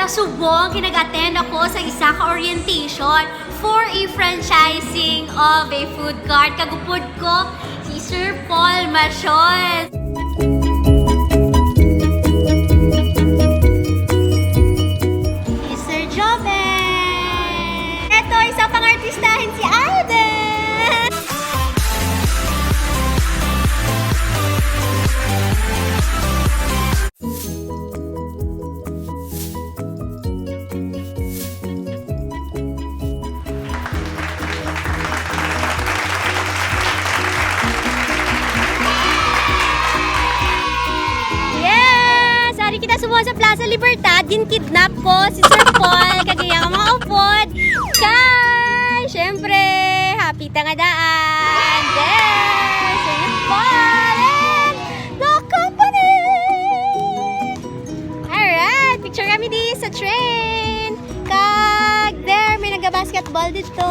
subong, kinag-attend ako sa isa ka orientation for a franchising of a food cart. Kagupod ko si Sir Paul Macion. Si Sir JOBEN. Ito, isa pang artistahin si ALDEN. Kita semua sa Plaza Libertad, kidnap ko si Sir Paul, kagaya mga upod. Kay, syempre, happy tangadaan. There, Sir Paul and the company. Alright, picture kami di sa train. Kag, there, may nagka-basketball dito.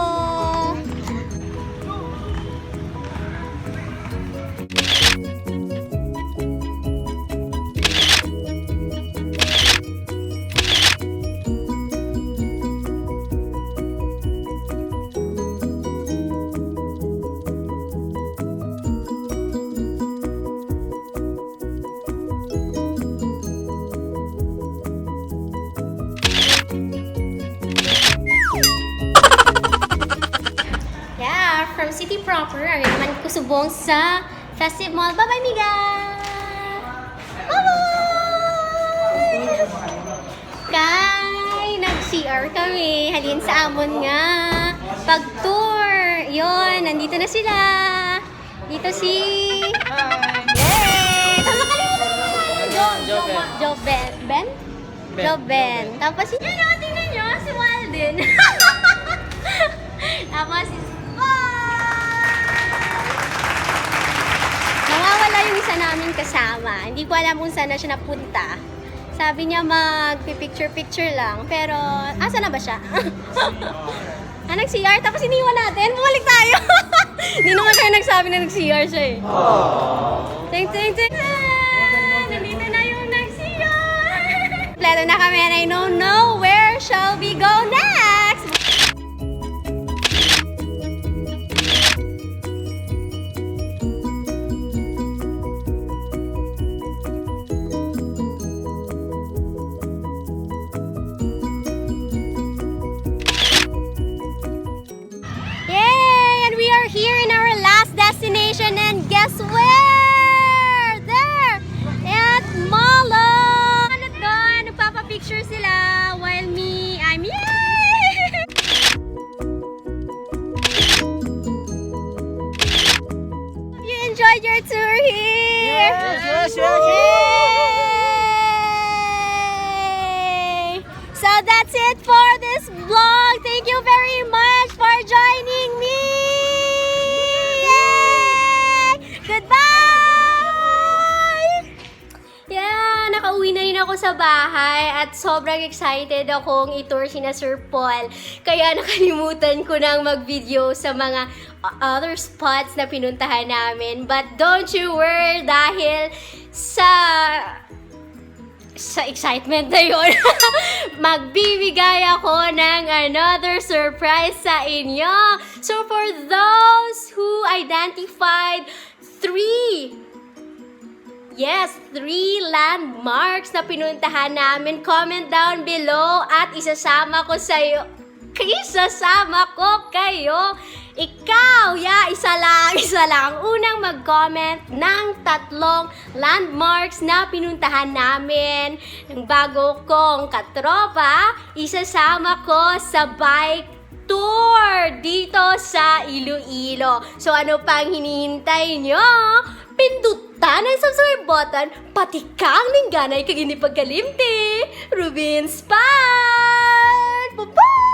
From city proper, ari naman ko subong sa Festive Mall. Bye-bye, miga! Bye-bye! Kay, nag-CR kami. Halin sa amon nga. Pag-tour. Yun, nandito na sila. Dito si... Yay! Tama ka lang! JOBEN. Ben? JOBEN. Tapos si... Yan o, tingnan nyo, si WALDIN. Tapos si... Nawawala yung isa namin kasama. Hindi ko alam kung saan na siya napunta. Sabi niya mag-picture-picture lang. Pero, asa na ba siya? Nag-CR, tapos iniwan natin. Bumalik tayo. Hindi naman kayo nagsabi na nag-CR siya eh. Ting, ting, ting. Nandito na yung nag-CR. Pleto na kami and I don't know where shall we go next. Here in our last destination, and guess where? There! At Mala! Ano doon? Nagpapapicture sila while I'm yay! You enjoyed your tour here? Yes! Yay! So that's it for this vlog. Thank you very much for joining me. Goodbye! Yeah, nakauwi na rin ako sa bahay at sobrang excited akong itour sina Sir Paul. Kaya nakalimutan ko nang mag-video sa mga other spots na pinuntahan namin. But don't you worry dahil sa excitement na yun, magbibigay ako ng another surprise sa inyo. So for those who identified three landmarks na pinuntahan namin, comment down below at isasama ko kayo. Ikaw, isa lang. Unang mag-comment ng 3 landmarks na pinuntahan namin. Ng bago kong katropa, isasama ko sa bike tour dito sa Iloilo. So ano pang hinihintay nyo? Pindutan ang subscribe button, pati kang lingganay kag hindi pagkalimti. Rubeinspired! Bye-bye!